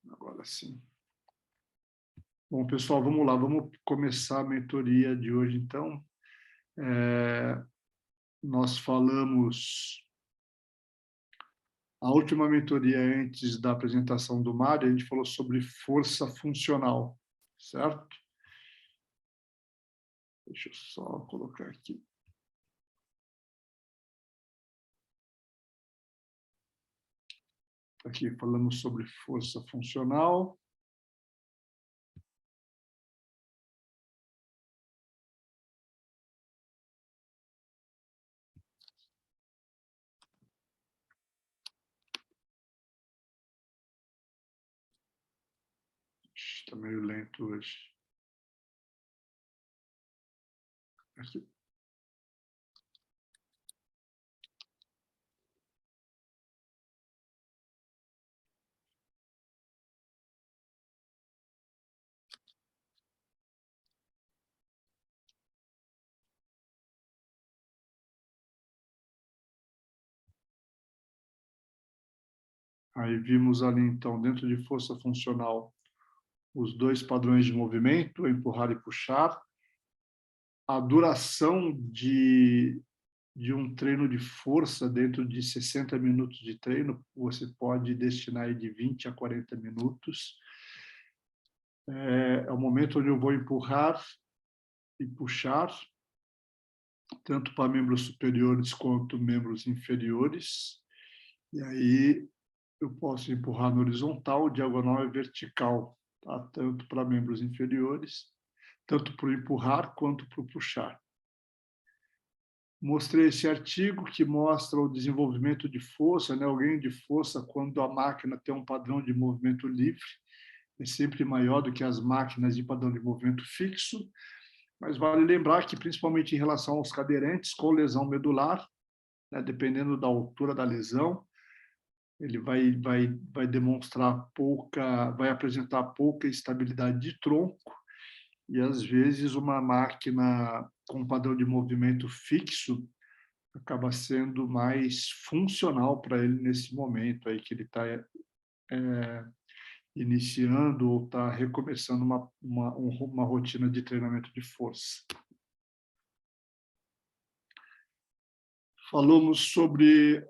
Agora sim. Bom, pessoal, vamos lá. Vamos começar a mentoria de hoje, então. Nós falamos... A última mentoria, antes da apresentação do Mário, a gente falou sobre força funcional, certo? Deixa eu só colocar aqui. Aqui falamos sobre força funcional. Está meio lento hoje. Aqui. Aí vimos ali, então, dentro de força funcional, os dois padrões de movimento, empurrar e puxar. A duração de um treino de força dentro de 60 minutos de treino, você pode destinar aí de 20 a 40 minutos. É o momento onde eu vou empurrar e puxar, tanto para membros superiores quanto membros inferiores. E aí eu posso empurrar no horizontal, diagonal e vertical, tá? Tanto para membros inferiores, tanto para o empurrar quanto para o puxar. Mostrei esse artigo que mostra o desenvolvimento de força, né? O ganho de força quando a máquina tem um padrão de movimento livre, é sempre maior do que as máquinas de padrão de movimento fixo, mas vale lembrar que, principalmente em relação aos cadeirantes com lesão medular, né? Dependendo da altura da lesão, ele vai demonstrar vai apresentar pouca estabilidade de tronco, e às vezes uma máquina com padrão de movimento fixo acaba sendo mais funcional para ele nesse momento aí que ele está iniciando ou está recomeçando uma rotina de treinamento de força. Falamos sobre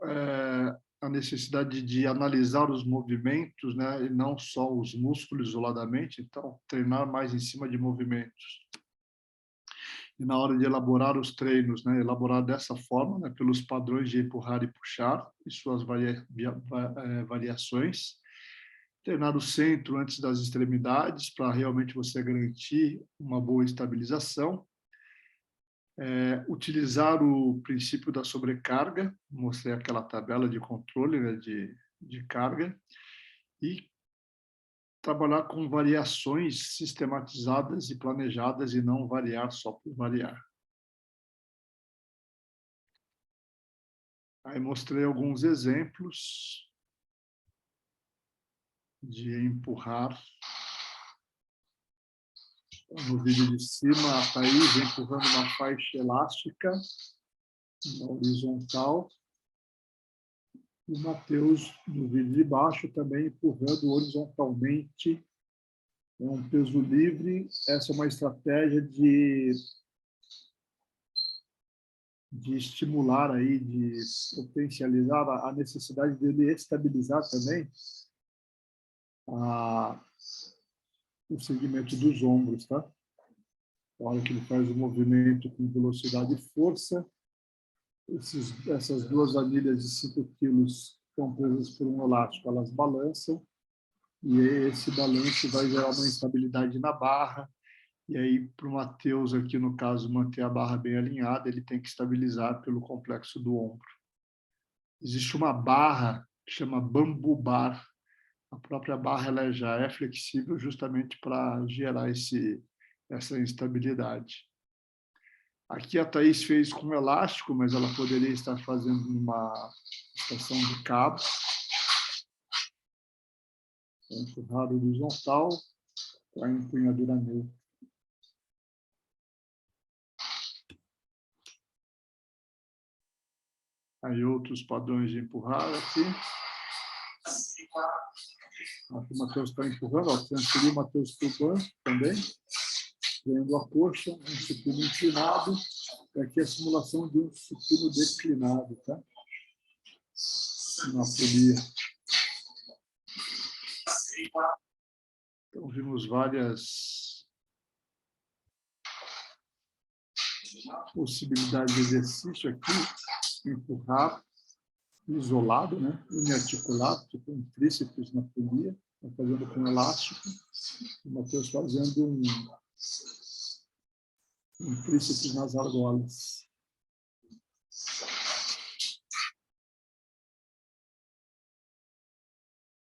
a necessidade de analisar os movimentos, né, e não só os músculos isoladamente, então treinar mais em cima de movimentos. E na hora de elaborar os treinos, né, elaborar dessa forma, né, pelos padrões de empurrar e puxar e suas variações. Treinar o centro antes das extremidades para realmente você garantir uma boa estabilização. Utilizar o princípio da sobrecarga, mostrei aquela tabela de controle, né, de carga, e trabalhar com variações sistematizadas e planejadas e não variar só por variar. Aí mostrei alguns exemplos de empurrar. No vídeo de cima, a Thaís empurrando uma faixa elástica na horizontal. E o Matheus, no vídeo de baixo, também empurrando horizontalmente. É um peso livre. Essa é uma estratégia de estimular, aí, de potencializar a necessidade dele estabilizar também o segmento dos ombros, tá? Na hora que ele faz o movimento com velocidade e força, essas duas anilhas de 5 quilos estão presas por um elástico, elas balançam, e esse balanço vai gerar uma instabilidade na barra, e aí, para o Matheus, aqui no caso, manter a barra bem alinhada, ele tem que estabilizar pelo complexo do ombro. Existe uma barra que chama bambu bar. A própria barra ela já é flexível justamente para gerar essa instabilidade. Aqui a Thaís fez com elástico, mas ela poderia estar fazendo uma estação de cabo. Empurrado horizontal para a empunhadura neutra. Aí outros padrões de empurrar aqui. Aqui o Matheus está empurrando, ó, transferiu o Matheus para o banco também, vendo a coxa, um supino inclinado, e aqui a simulação de um supino declinado, tá? Na polia. Então, vimos várias possibilidades de exercício aqui, empurrar, isolado, né? Inarticulado, tipo um tríceps na polia, fazendo com elástico, o Matheus fazendo um tríceps nas argolas.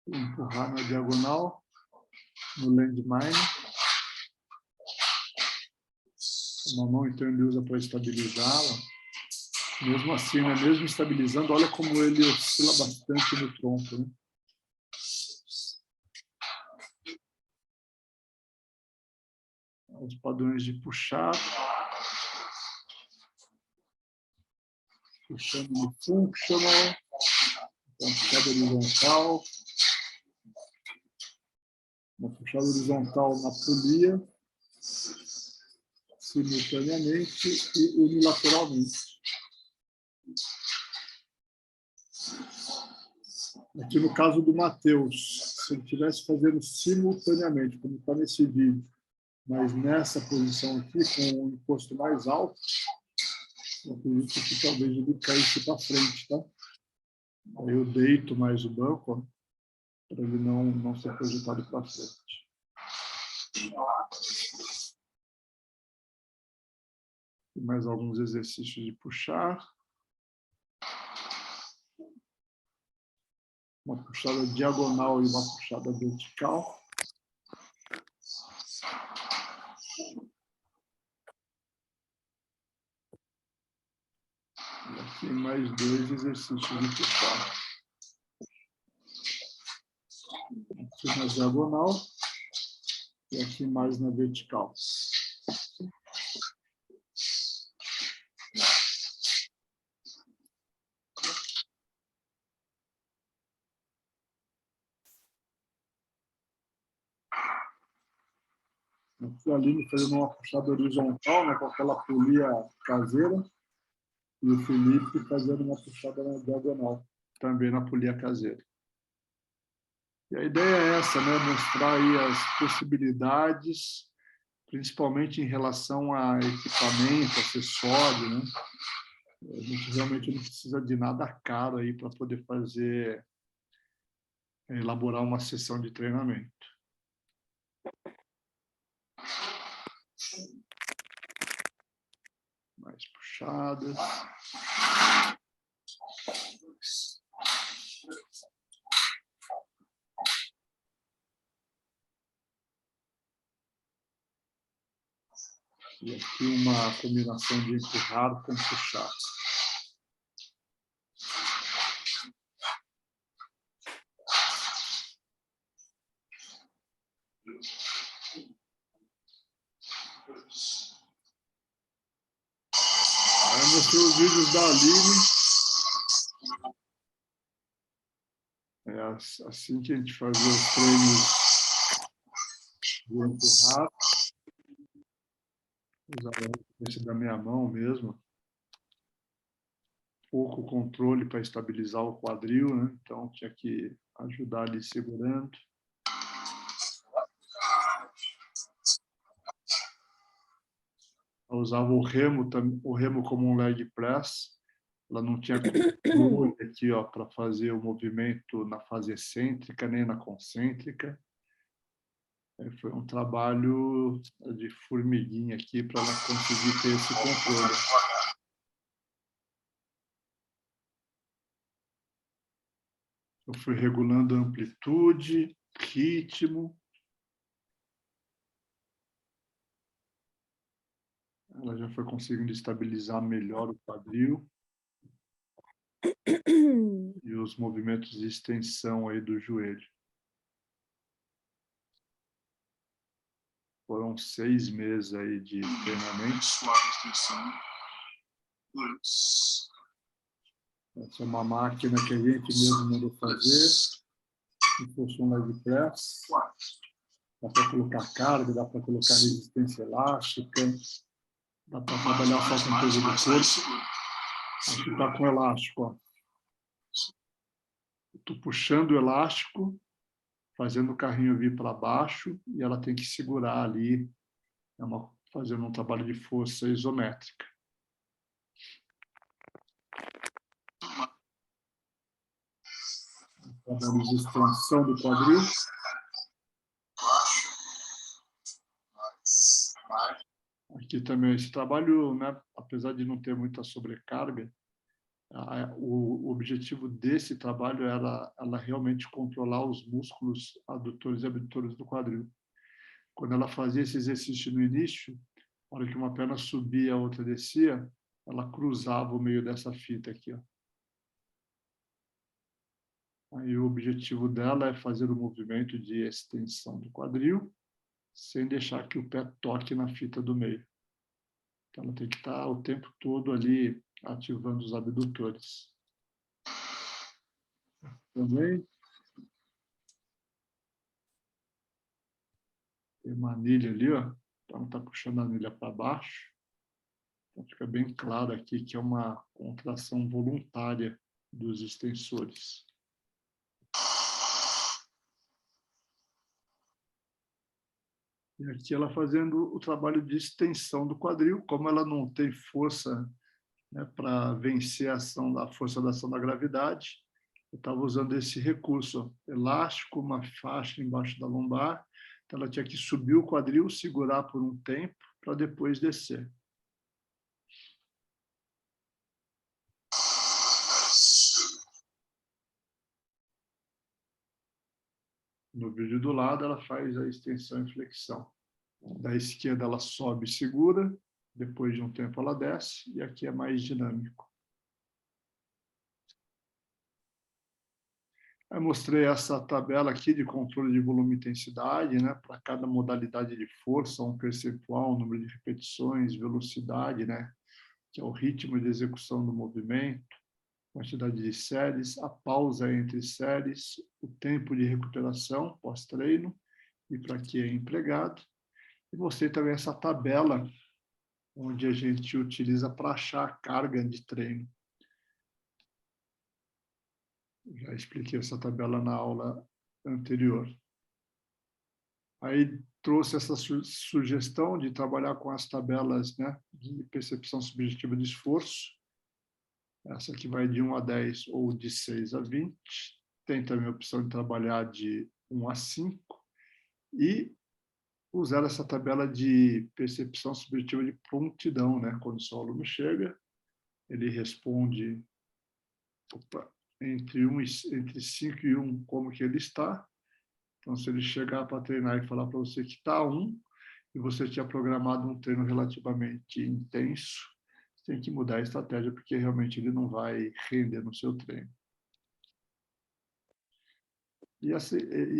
Empurrar na diagonal, no landmine. Uma mão, então, ele usa para estabilizá-la. Mesmo assim, né? Mesmo estabilizando, olha como ele oscila bastante no tronco, né? Os padrões de puxar. Puxando no functional. Então, puxada horizontal. Uma puxada horizontal na polia. Simultaneamente e unilateralmente. Aqui no caso do Matheus, se ele estivesse fazendo simultaneamente, como está nesse vídeo, mas nessa posição aqui, com o encosto mais alto, eu acredito que talvez ele caísse para frente, tá? Aí eu deito mais o banco, para ele não ser projetado para frente. E mais alguns exercícios de puxar. Uma puxada diagonal e uma puxada vertical. E aqui mais 2 exercícios de puxar. Aqui na diagonal e aqui mais na vertical. Aqui a Aline fazendo uma puxada horizontal, né, com aquela polia caseira, e o Felipe fazendo uma puxada na diagonal, também na polia caseira. E a ideia é essa, né, mostrar aí as possibilidades, principalmente em relação a equipamento, acessório, né? A gente realmente não precisa de nada caro aí para poder fazer, elaborar uma sessão de treinamento. Mais puxadas. E aqui uma combinação de empurrar com puxar. Eu mostrei os vídeos da Aline. É assim que a gente fazia os treinos de empurrar. Usava esse da minha mão mesmo. Pouco controle para estabilizar o quadril, né? Então tinha que ajudar ali segurando. Eu usava o remo como um leg press. Ela não tinha controle aqui, ó, para fazer o movimento na fase excêntrica nem na concêntrica. Foi um trabalho de formiguinha aqui para ela conseguir ter esse controle. Eu fui regulando a amplitude, ritmo. Ela já foi conseguindo estabilizar melhor o quadril. E os movimentos de extensão aí do joelho. Foram 6 meses aí de treinamento. Essa é uma máquina que a gente mesmo mandou fazer. se fosse um leg press. Dá para colocar carga, dá para colocar resistência elástica, dá para trabalhar só com o peso do corpo. Aqui está com elástico. Ó. Estou puxando o elástico, fazendo o carrinho vir para baixo, e ela tem que segurar ali, fazendo um trabalho de força isométrica. Trabalho de extensão do quadril. Aqui também esse trabalho, né, apesar de não ter muita sobrecarga, o objetivo desse trabalho era ela realmente controlar os músculos adutores e abdutores do quadril. Quando ela fazia esse exercício no início, na hora que uma perna subia, a outra descia, ela cruzava o meio dessa fita aqui. Ó. Aí o objetivo dela é fazer o movimento de extensão do quadril, sem deixar que o pé toque na fita do meio. Então, ela tem que estar o tempo todo ali ativando os abdutores. Também tem uma anilha ali, ó. Então, está puxando a anilha para baixo. Então, fica bem claro aqui que é uma contração voluntária dos extensores. E aqui ela fazendo o trabalho de extensão do quadril, como ela não tem força, né, para vencer a força da ação da gravidade, eu estava usando esse recurso, ó, elástico, uma faixa embaixo da lombar, então ela tinha que subir o quadril, segurar por um tempo, para depois descer. No vídeo do lado, ela faz a extensão e flexão. Da esquerda, ela sobe e segura, depois de um tempo ela desce, e aqui é mais dinâmico. Eu mostrei essa tabela aqui de controle de volume e intensidade, né, para cada modalidade de força, um percentual, número de repetições, velocidade, né, que é o ritmo de execução do movimento, quantidade de séries, a pausa entre séries, o tempo de recuperação pós-treino e para que é empregado. E mostrei também essa tabela onde a gente utiliza para achar a carga de treino. Já expliquei essa tabela na aula anterior. Aí trouxe essa sugestão de trabalhar com as tabelas, né, de percepção subjetiva de esforço. Essa aqui vai de 1 a 10 ou de 6 a 20. Tem também a opção de trabalhar de 1 a 5. E usar essa tabela de percepção subjetiva de prontidão, né? Quando o seu aluno chega, ele responde entre 5 e 1 como que ele está. Então, se ele chegar para treinar e falar para você que está 1, e você tinha programado um treino relativamente intenso, você tem que mudar a estratégia, porque realmente ele não vai render no seu treino. E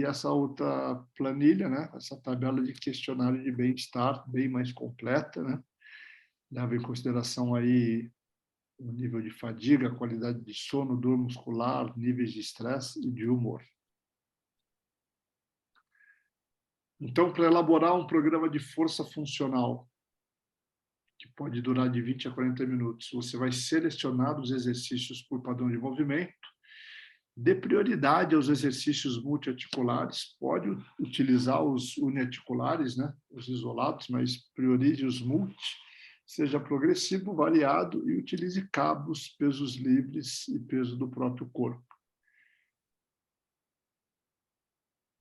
essa outra planilha, né? Essa tabela de questionário de bem-estar, bem mais completa, né? Leva em consideração aí o nível de fadiga, qualidade de sono, dor muscular, níveis de estresse e de humor. Então, para elaborar um programa de força funcional, que pode durar de 20 a 40 minutos, você vai selecionar os exercícios por padrão de movimento, dê prioridade aos exercícios multiarticulares, pode utilizar os uniarticulares, né, os isolados, mas priorize os multi, seja progressivo, variado e utilize cabos, pesos livres e peso do próprio corpo.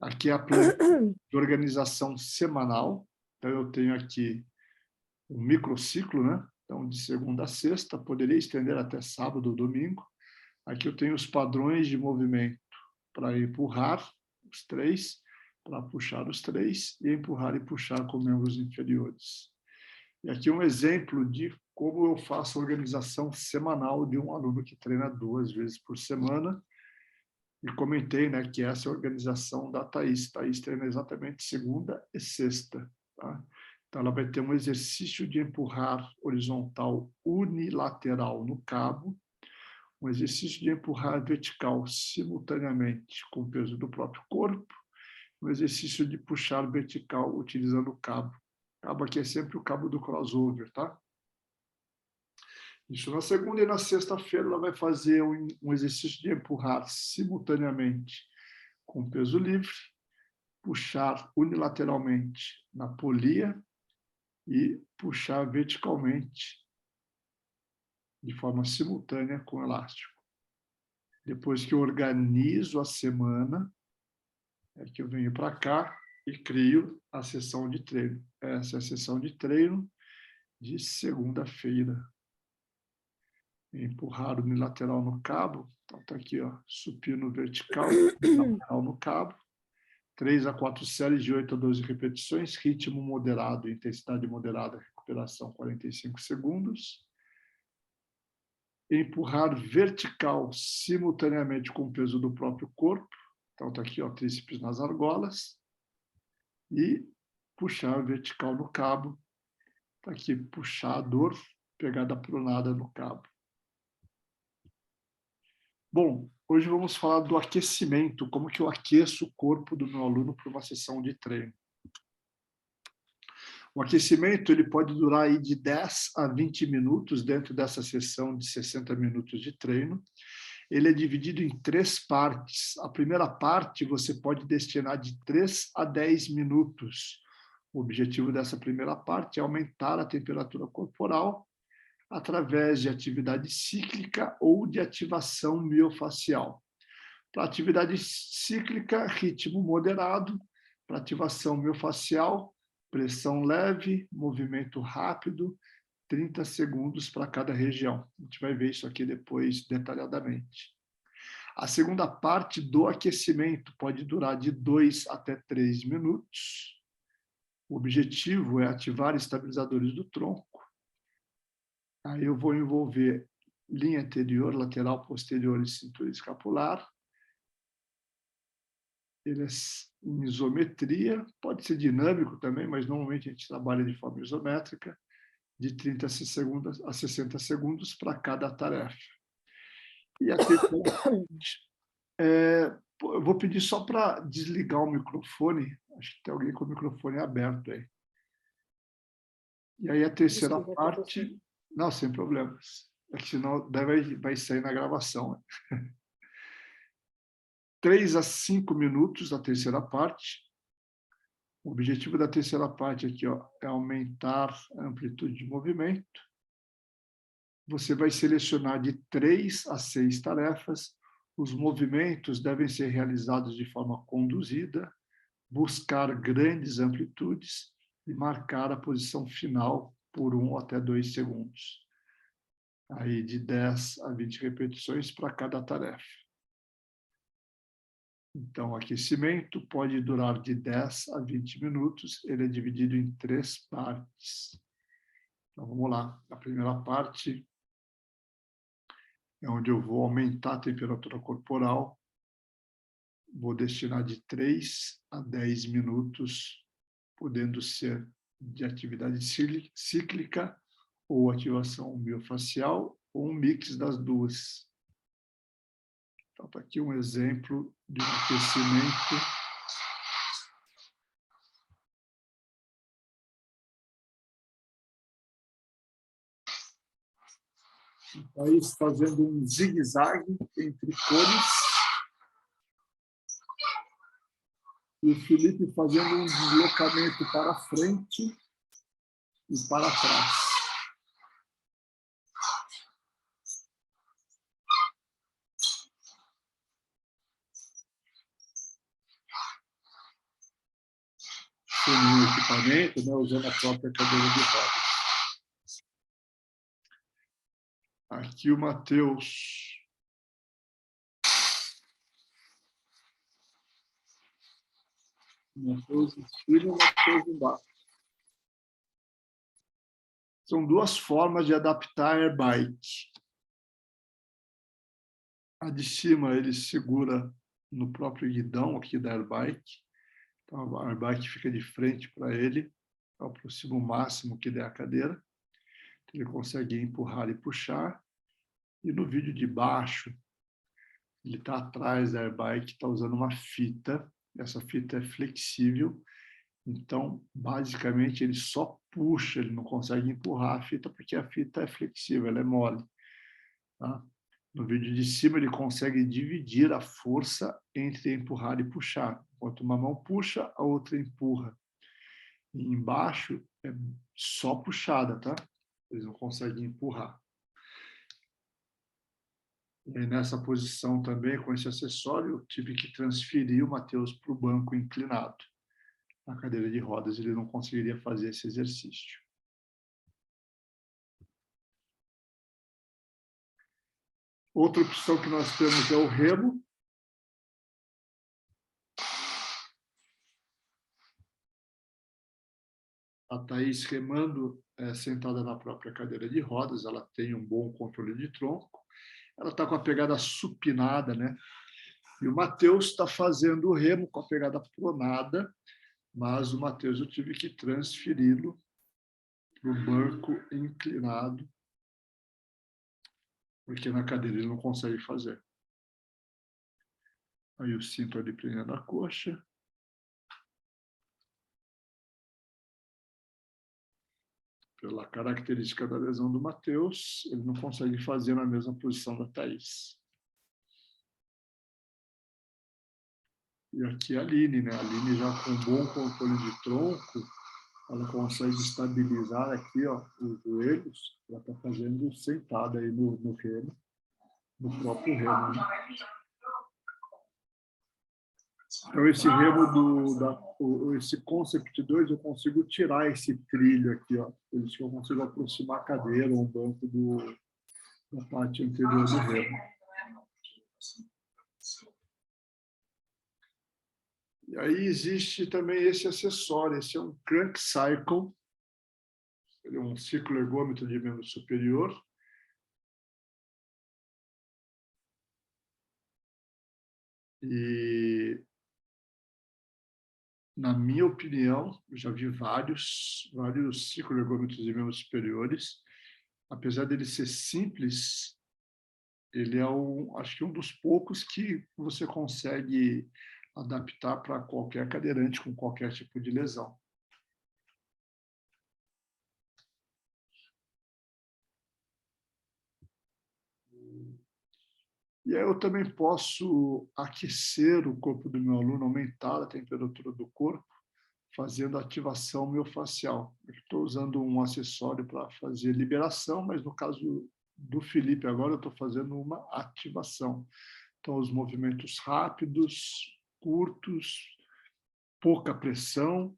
Aqui é a planilha de organização semanal. Então, eu tenho aqui um microciclo, né? Então, de segunda a sexta, poderia estender até sábado ou domingo. Aqui eu tenho os padrões de movimento para empurrar os 3, para puxar os 3 e empurrar e puxar com membros inferiores. E aqui um exemplo de como eu faço a organização semanal de um aluno que treina 2 vezes por semana. E comentei, né, que essa é a organização da Thaís. Thaís treina exatamente segunda e sexta. Tá? Então, ela vai ter um exercício de empurrar horizontal unilateral no cabo, Um exercício de empurrar vertical simultaneamente com o peso do próprio corpo. Um exercício de puxar vertical utilizando o cabo. O cabo aqui é sempre o cabo do crossover, tá? Isso na segunda e na sexta-feira ela vai fazer um exercício de empurrar simultaneamente com peso livre, puxar unilateralmente na polia e puxar verticalmente de forma simultânea com elástico. Depois que eu organizo a semana, é que eu venho para cá e crio a sessão de treino. Essa é a sessão de treino de segunda-feira. Empurrar unilateral no cabo. Então, está aqui, ó, supino vertical, lateral no cabo. 3 a 4 séries de 8 a 12 repetições, ritmo moderado, intensidade moderada, recuperação 45 segundos. Empurrar vertical simultaneamente com o peso do próprio corpo. Então, está aqui, ó, tríceps nas argolas. E puxar vertical no cabo. Está aqui, puxador, pegada pronada no cabo. Bom, hoje vamos falar do aquecimento, como que eu aqueço o corpo do meu aluno para uma sessão de treino. O aquecimento ele pode durar aí de 10 a 20 minutos dentro dessa sessão de 60 minutos de treino. Ele é dividido em 3 partes. A primeira parte você pode destinar de 3 a 10 minutos. O objetivo dessa primeira parte é aumentar a temperatura corporal através de atividade cíclica ou de ativação miofacial. Para atividade cíclica, ritmo moderado. Para ativação miofacial, pressão leve, movimento rápido, 30 segundos para cada região. A gente vai ver isso aqui depois detalhadamente. A segunda parte do aquecimento pode durar de 2 até 3 minutos. O objetivo é ativar estabilizadores do tronco. Aí eu vou envolver linha anterior, lateral, posterior e cintura escapular. Ele é em isometria, pode ser dinâmico também, mas normalmente a gente trabalha de forma isométrica, de 30 a 60 segundos para cada tarefa. E a terceira, eu vou pedir só para desligar o microfone, acho que tem alguém com o microfone aberto aí. E aí a terceira parte... Não, sem problemas. É que senão vai sair na gravação. 3 a 5 minutos a terceira parte. O objetivo da terceira parte aqui, ó, é aumentar a amplitude de movimento. Você vai selecionar de 3 a 6 tarefas. Os movimentos devem ser realizados de forma conduzida, buscar grandes amplitudes e marcar a posição final por 1 até 2 segundos. Aí de 10 a 20 repetições para cada tarefa. Então, o aquecimento pode durar de 10 a 20 minutos, ele é dividido em 3 partes. Então, vamos lá. A primeira parte é onde eu vou aumentar a temperatura corporal, vou destinar de 3 a 10 minutos, podendo ser de atividade cíclica ou ativação miofacial, ou um mix das duas. Então, está aqui um exemplo de um aquecimento. Aí, fazendo um zigue-zague entre cores. E o Felipe fazendo um deslocamento para frente e para trás. Sem nenhum equipamento, né, usando a própria cadeira de rodas. Aqui o Matheus. Matheus em cima e Matheus embaixo. São 2 formas de adaptar a airbike. A de cima ele segura no próprio guidão aqui da airbike. Então a airbike fica de frente para ele, aproxima o máximo que der a cadeira. Ele consegue empurrar e puxar. E no vídeo de baixo, ele está atrás da airbike, está usando uma fita. Essa fita é flexível. Então, basicamente, ele só puxa, ele não consegue empurrar a fita, porque a fita é flexível, ela é mole. Tá? No vídeo de cima, ele consegue dividir a força entre empurrar e puxar. Enquanto uma mão puxa, a outra empurra. E embaixo é só puxada, tá? Eles não conseguem empurrar. E nessa posição também, com esse acessório, eu tive que transferir o Matheus para o banco inclinado. Na cadeira de rodas, ele não conseguiria fazer esse exercício. Outra opção que nós temos é o remo. A Thaís remando sentada na própria cadeira de rodas, ela tem um bom controle de tronco. Ela está com a pegada supinada, né? E o Matheus está fazendo o remo com a pegada pronada, mas o Matheus eu tive que transferi-lo para o banco inclinado, porque na cadeira ele não consegue fazer. Aí eu sinto ali prendendo a coxa. Pela característica da lesão do Matheus, ele não consegue fazer na mesma posição da Thaís. E aqui a Aline, né? A Aline já com bom controle de tronco, ela consegue estabilizar aqui, ó, os joelhos. Ela está fazendo sentada aí no remo, no próprio remo, né? Então, esse remo esse Concept 2, eu consigo tirar esse trilho aqui, ó. Por isso que eu consigo aproximar a cadeira ou o banco da parte anterior do remo. E aí existe também esse acessório, esse é um crank cycle, ele é um ciclo ergômetro de membro superior. E, na minha opinião, eu já vi vários ciclo ergômetros de membros superiores. Apesar dele ser simples, ele é acho que um dos poucos que você consegue adaptar para qualquer cadeirante com qualquer tipo de lesão. E aí eu também posso aquecer o corpo do meu aluno, aumentar a temperatura do corpo, fazendo ativação miofascial. Eu estou usando um acessório para fazer liberação, mas no caso do Felipe agora eu estou fazendo uma ativação. Então, os movimentos rápidos, curtos, pouca pressão,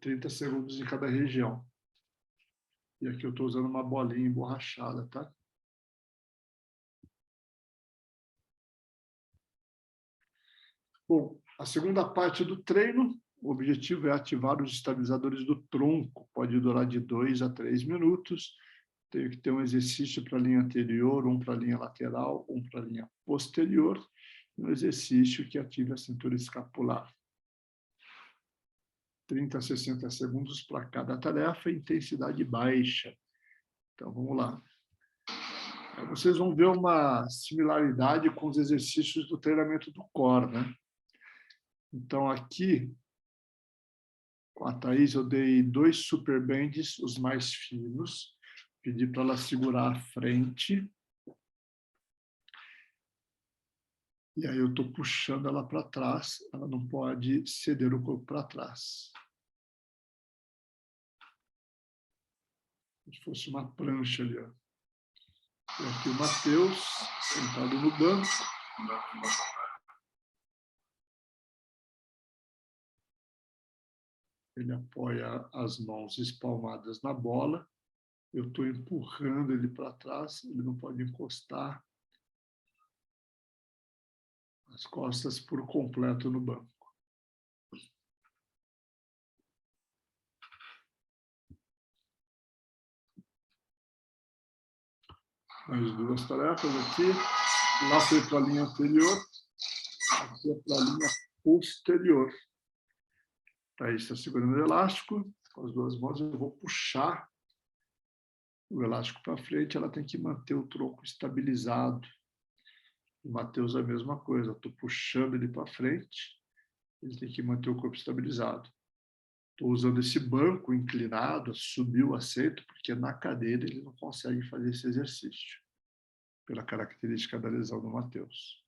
30 segundos em cada região. E aqui eu estou usando uma bolinha emborrachada, tá? Bom, a segunda parte do treino, o objetivo é ativar os estabilizadores do tronco. Pode durar de 2 a 3 minutos. Tenho que ter um exercício para a linha anterior, um para a linha lateral, um para a linha posterior, e um exercício que ative a cintura escapular. 30 a 60 segundos para cada tarefa, intensidade baixa. Então, vamos lá. Vocês vão ver uma similaridade com os exercícios do treinamento do core, né? Então, aqui, com a Thaís, eu dei 2 super bends, os mais finos. Pedi para ela segurar a frente. E aí eu estou puxando ela para trás. Ela não pode ceder o corpo para trás. Como se fosse uma prancha ali, ó. E aqui o Matheus, sentado no banco. Ele apoia as mãos espalmadas na bola. Eu estou empurrando ele para trás, ele não pode encostar as costas por completo no banco. Mais 2 tarefas aqui. Lá foi para a linha anterior, aqui é para a linha posterior. Aí está segurando o elástico, com as 2 mãos eu vou puxar o elástico para frente, ela tem que manter o tronco estabilizado. O Mateus é a mesma coisa, estou puxando ele para frente, ele tem que manter o corpo estabilizado. Estou usando esse banco inclinado, subir o assento, porque na cadeira ele não consegue fazer esse exercício, pela característica da lesão do Mateus.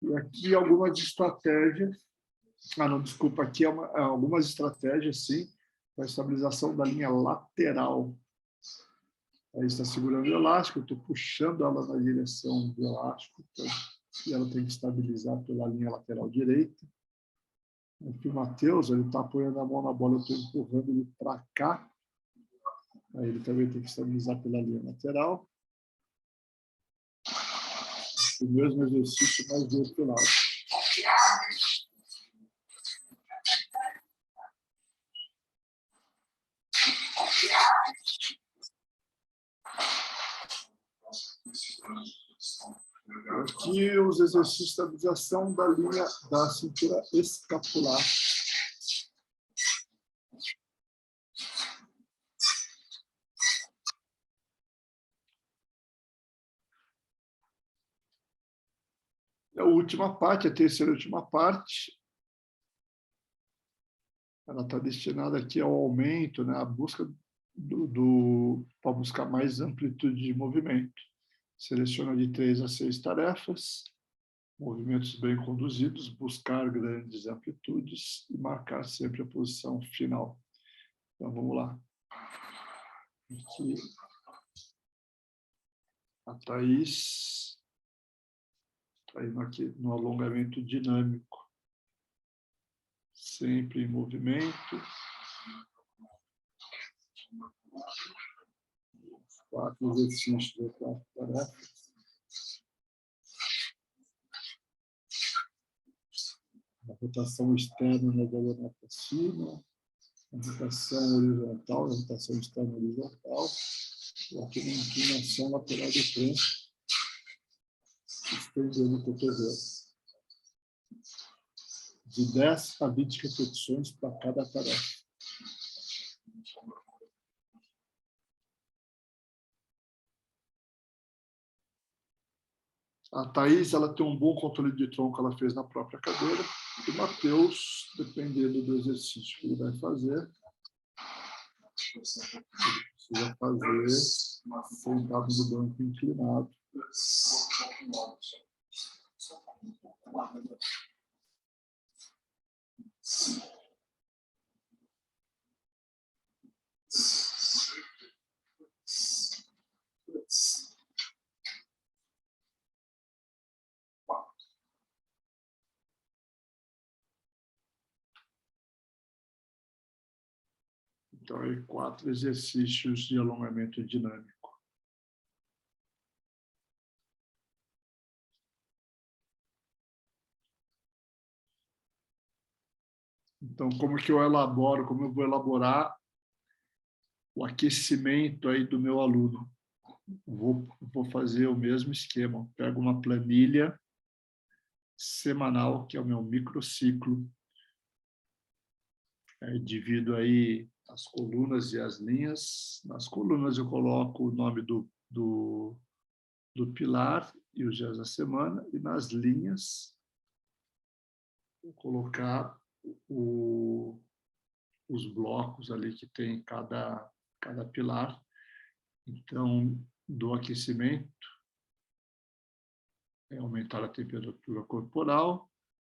E aqui algumas estratégias, desculpa, aqui algumas estratégias, sim, para a estabilização da linha lateral. Aí está segurando o elástico, eu estou puxando ela na direção do elástico, e ela tem que estabilizar pela linha lateral direita. Aqui o Mateus, ele está apoiando a mão na bola, eu estou empurrando ele para cá. Aí ele também tem que estabilizar pela linha lateral. O mesmo exercício, mas do outro lado. Aqui os exercícios de estabilização da linha da cintura escapular. A última parte, a terceira e última parte, ela está destinada aqui ao aumento, né, a busca para buscar mais amplitude de movimento. Seleciona de 3 a 6 tarefas, movimentos bem conduzidos, buscar grandes amplitudes e marcar sempre a posição final. Então, vamos lá. Aqui, a Thaís está indo aqui no alongamento dinâmico. Sempre em movimento. 4 exercícios, 4 tarefas. A rotação externa na diagonal para cima, a rotação horizontal, a rotação externa horizontal, e aqui na inclinação lateral do tronco, estendendo o cotovelo. De 10 a 20 repetições para cada tarefa. A Thaís, ela tem um bom controle de tronco, ela fez na própria cadeira. E o Mateus, dependendo do exercício que ele vai fazer, ele precisa fazer sentado no banco inclinado. Então, aí 4 exercícios de alongamento dinâmico. Então, como eu vou elaborar o aquecimento aí do meu aluno? Vou fazer o mesmo esquema. Pego uma planilha semanal, que é o meu microciclo. Divido aí as colunas e as linhas. Nas colunas eu coloco o nome do pilar e os dias da semana, e nas linhas vou colocar os blocos ali que tem cada pilar. Então, do aquecimento, é aumentar a temperatura corporal,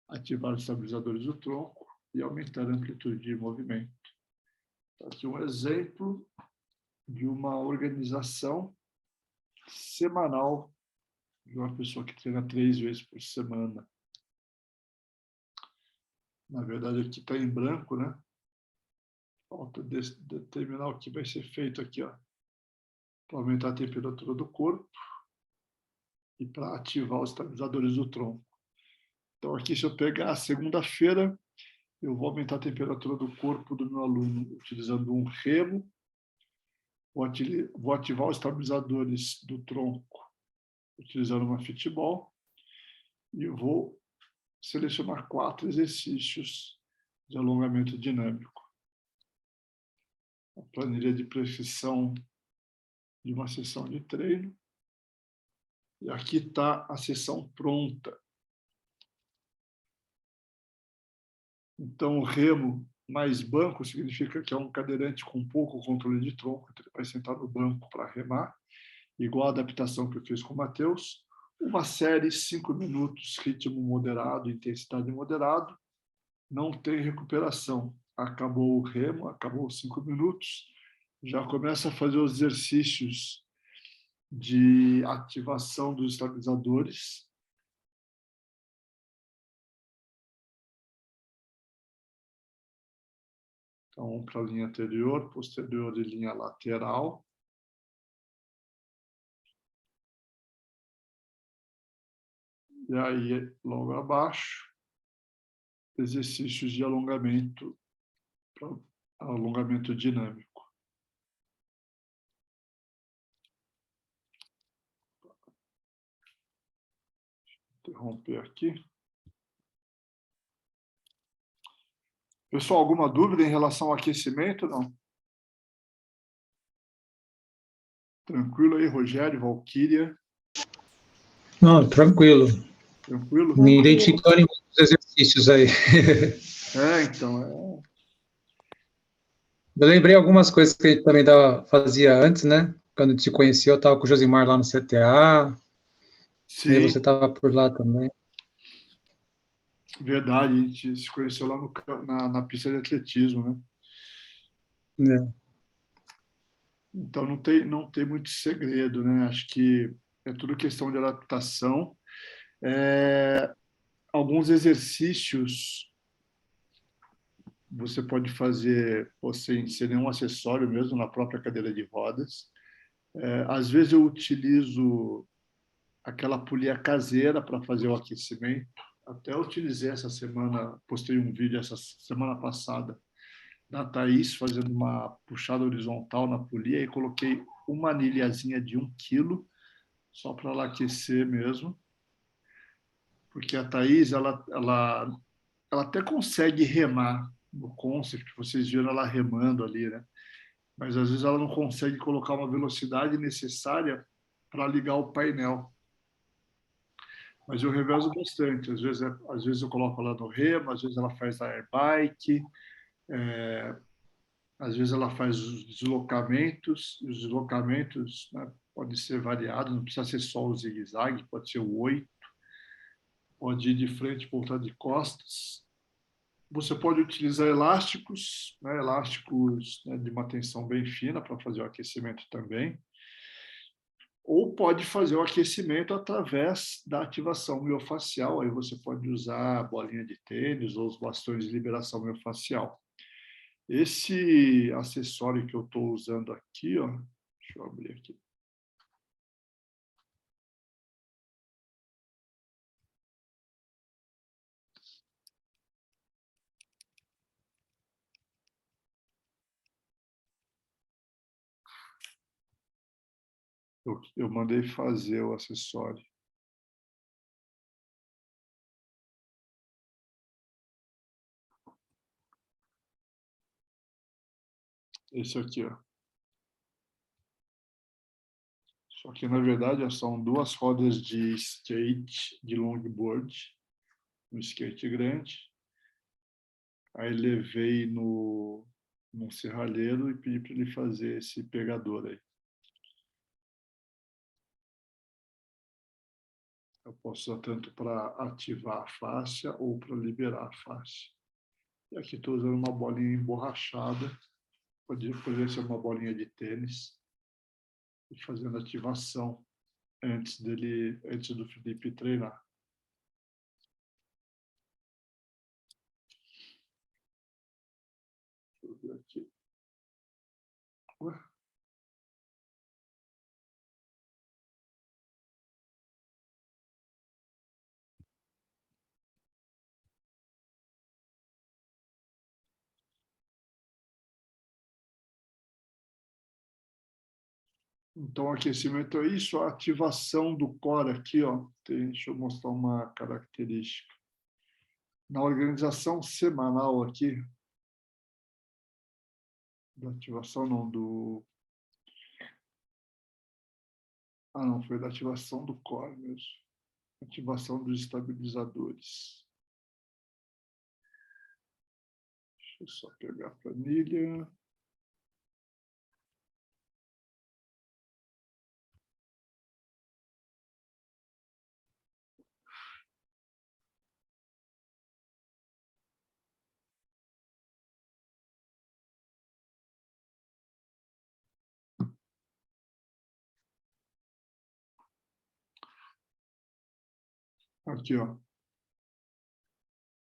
ativar os estabilizadores do tronco e aumentar a amplitude de movimento. Aqui um exemplo de uma organização semanal de uma pessoa que treina 3 vezes por semana. Na verdade, aqui está em branco, né? Falta determinar o que vai ser feito aqui, ó, para aumentar a temperatura do corpo e para ativar os estabilizadores do tronco. Então, aqui, se eu pegar a segunda-feira, eu vou aumentar a temperatura do corpo do meu aluno utilizando um remo, vou ativar os estabilizadores do tronco utilizando uma fitball e eu vou selecionar 4 exercícios de alongamento dinâmico. A planilha de prescrição de uma sessão de treino. E aqui está a sessão pronta. Então, o remo mais banco significa que é um cadeirante com pouco controle de tronco, ele vai sentar no banco para remar, igual a adaptação que eu fiz com o Matheus. Uma série, 5 minutos, ritmo moderado, intensidade moderado, não tem recuperação. Acabou o remo, acabou os 5 minutos, já começa a fazer os exercícios de ativação dos estabilizadores. Então, para a linha anterior, posterior e linha lateral. E aí, logo abaixo, exercícios de alongamento, alongamento dinâmico. Interromper aqui. Pessoal, alguma dúvida em relação ao aquecimento? Não? Tranquilo aí, Rogério, Valquíria? Não, tranquilo. Tranquilo? Me identificando em muitos exercícios aí. Então, Eu lembrei algumas coisas que a gente também fazia antes, né? Quando a gente se conheceu, eu estava com o Josimar lá no CTA, e aí sim, você estava por lá também. verdade, a gente se conheceu lá na pista de atletismo, né? É. Então, não tem muito segredo, né? Acho que é tudo questão de adaptação. Alguns exercícios você pode fazer sem nenhum acessório mesmo, na própria cadeira de rodas. Às vezes eu utilizo aquela polia caseira para fazer o aquecimento. Até eu utilizei essa semana, postei um vídeo essa semana passada da Thaís fazendo uma puxada horizontal na polia e coloquei uma anilhazinha de 1 quilo só para ela aquecer mesmo. Porque a Thaís, ela até consegue remar no concept, vocês viram ela remando ali, né? Mas às vezes ela não consegue colocar uma velocidade necessária para ligar o painel. Mas eu revezo bastante. Às vezes eu coloco ela no remo, às vezes ela faz a airbike, às vezes ela faz os deslocamentos. E os deslocamentos, né, podem ser variados, não precisa ser só o zigue-zague, pode ser o 8, pode ir de frente, voltar de costas. Você pode utilizar elásticos, né, elásticos, né, de uma tensão bem fina para fazer o aquecimento também. Ou pode fazer o aquecimento através da ativação miofascial. Aí você pode usar a bolinha de tênis ou os bastões de liberação miofascial. Esse acessório que eu estou usando aqui, ó, deixa eu abrir aqui. Eu mandei fazer o acessório. Esse aqui, ó. Só que, na verdade, são 2 rodas de skate, de longboard, um skate grande. Aí levei num serralheiro e pedi para ele fazer esse pegador aí. Eu posso usar tanto para ativar a faixa ou para liberar a faixa. E aqui estou usando uma bolinha emborrachada, poderia ser uma bolinha de tênis, e fazendo ativação antes do Felipe treinar. Deixa eu ver aqui. Ué? Então, aquecimento é isso, a ativação do core aqui, ó. Deixa eu mostrar uma característica. Na organização semanal aqui, da ativação não, não, foi da ativação do core mesmo. Ativação dos estabilizadores. Deixa eu só pegar a planilha. Aqui, ó.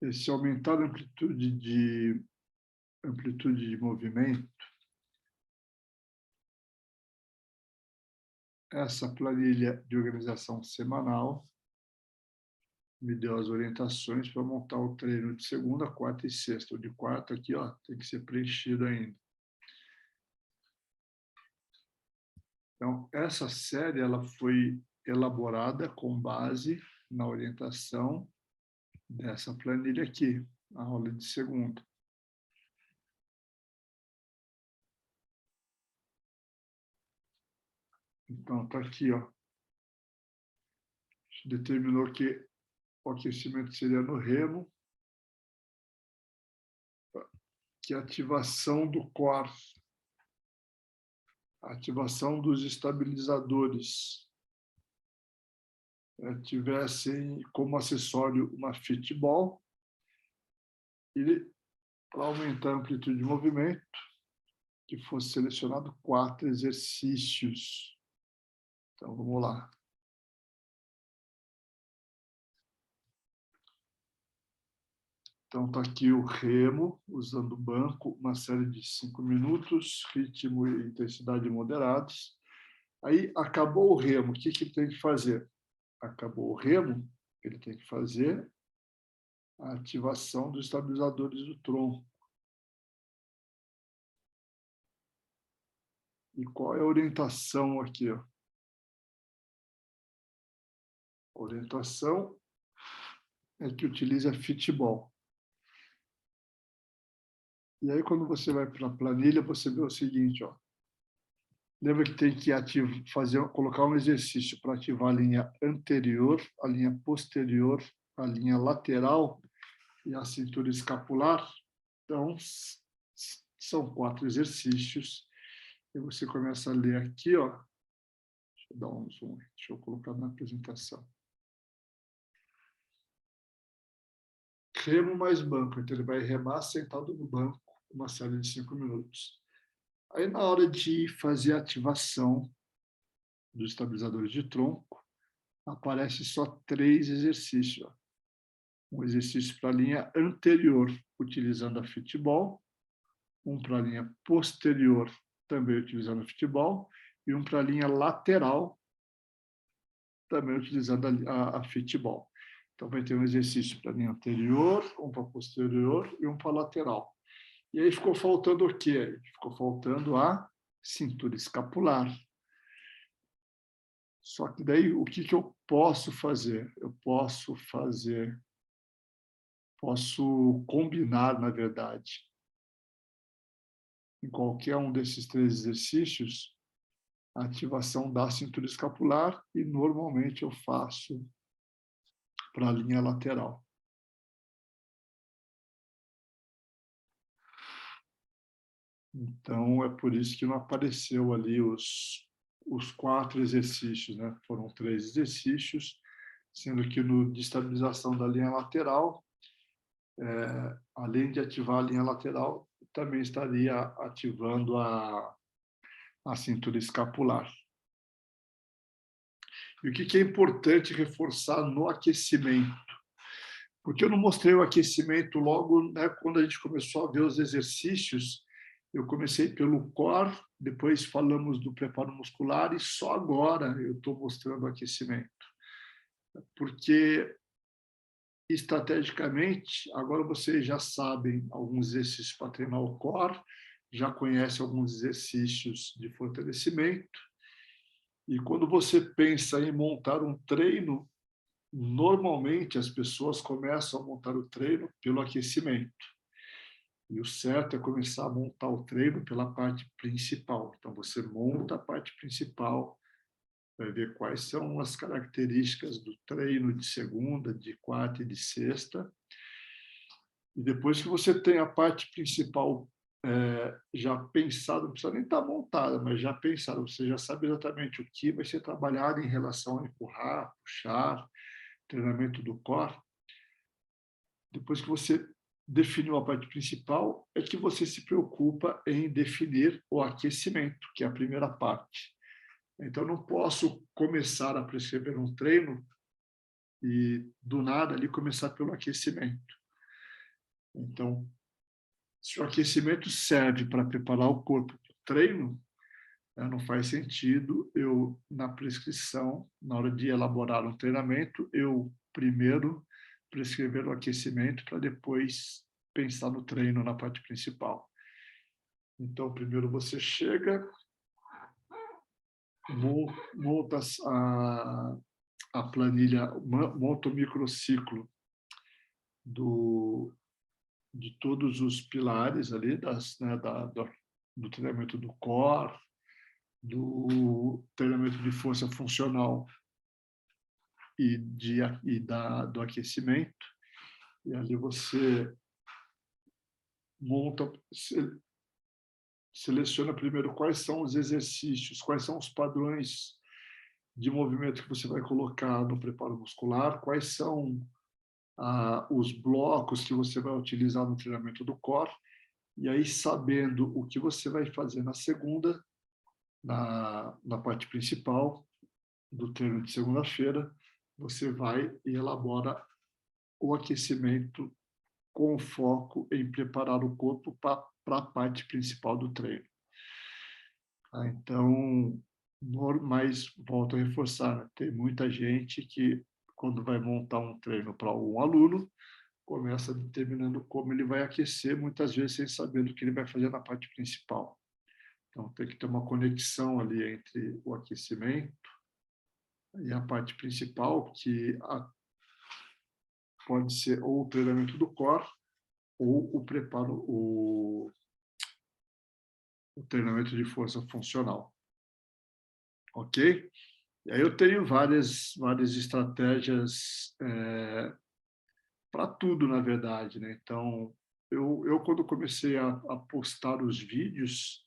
Esse aumentar a amplitude de movimento, essa planilha de organização semanal me deu as orientações para montar o treino de segunda, quarta e sexta. O de quarta aqui, ó, tem que ser preenchido ainda. Então, essa série ela foi elaborada com base na orientação dessa planilha aqui, a aula de segunda. Então, está aqui, ó. Determinou que o aquecimento seria no remo, que a ativação do core, a ativação dos estabilizadores, tivessem como acessório uma fitball, e para aumentar a amplitude de movimento, que fosse selecionado 4 exercícios. Então, vamos lá. Então, está aqui o remo, usando o banco, uma série de 5 minutos, ritmo e intensidade moderados. Aí, acabou o remo, o que ele tem que fazer? Acabou o remo, ele tem que fazer a ativação dos estabilizadores do tronco. E qual é a orientação aqui? Ó? A orientação é que utilize a fitball. E aí, quando você vai para a planilha, você vê o seguinte, ó. Lembra que tem que colocar um exercício para ativar a linha anterior, a linha posterior, a linha lateral e a cintura escapular? Então, são 4 exercícios. E você começa a ler aqui, ó. Deixa eu dar um zoom, deixa eu colocar na apresentação. Remo mais banco, então ele vai remar sentado no banco, uma série de 5 minutos. Aí, na hora de fazer a ativação dos estabilizadores de tronco, aparece só 3 exercícios. Ó. Um exercício para a linha anterior, utilizando a fitball, um para a linha posterior, também utilizando a fitball, e um para a linha lateral, também utilizando a fitball. Então, vai ter um exercício para a linha anterior, um para a posterior e um para a lateral. E aí ficou faltando o quê? Ficou faltando a cintura escapular. Só que daí, o que eu posso fazer? Eu posso combinar, na verdade, em qualquer um desses 3 exercícios, a ativação da cintura escapular, e normalmente eu faço para a linha lateral. Então, é por isso que não apareceu ali os 4 exercícios, né? Foram 3 exercícios, sendo que no de estabilização da linha lateral, além de ativar a linha lateral, também estaria ativando a cintura escapular. E o que é importante reforçar no aquecimento? Porque eu não mostrei o aquecimento logo, né, quando a gente começou a ver os exercícios. Eu comecei pelo core, depois falamos do preparo muscular, e só agora eu estou mostrando o aquecimento. Porque, estrategicamente, agora vocês já sabem alguns exercícios para treinar o core, já conhecem alguns exercícios de fortalecimento, e quando você pensa em montar um treino, normalmente as pessoas começam a montar o treino pelo aquecimento. E o certo é começar a montar o treino pela parte principal. Então, você monta a parte principal, vai ver quais são as características do treino de segunda, de quarta e de sexta. E depois que você tem a parte principal já pensada, não precisa nem estar montada, mas já pensada, você já sabe exatamente o que vai ser trabalhado em relação a empurrar, puxar, treinamento do core. Depois que você definiu a parte principal, é que você se preocupa em definir o aquecimento, que é a primeira parte. Então, não posso começar a prescrever um treino e, do nada, ali começar pelo aquecimento. Então, se o aquecimento serve para preparar o corpo para o treino, não faz sentido eu, na prescrição, na hora de elaborar um treinamento, eu primeiro prescrever o aquecimento para depois pensar no treino na parte principal. Então, primeiro você chega, monta a planilha, monta o microciclo de todos os pilares ali do treinamento do core, do treinamento de força funcional do aquecimento. E ali você monta, seleciona primeiro quais são os exercícios, quais são os padrões de movimento que você vai colocar no preparo muscular, quais são os blocos que você vai utilizar no treinamento do core, e aí, sabendo o que você vai fazer na segunda, na parte principal do treino de segunda-feira, você vai e elabora o aquecimento com foco em preparar o corpo para a parte principal do treino. Então, mas volto a reforçar, né? Tem muita gente que, quando vai montar um treino para um aluno, começa determinando como ele vai aquecer, muitas vezes sem saber do que ele vai fazer na parte principal. Então, tem que ter uma conexão ali entre o aquecimento e a parte principal, que pode ser ou o treinamento do core ou o preparo, o treinamento de força funcional. Ok? E aí eu tenho várias estratégias para tudo, na verdade, né? Então, eu quando comecei a postar os vídeos,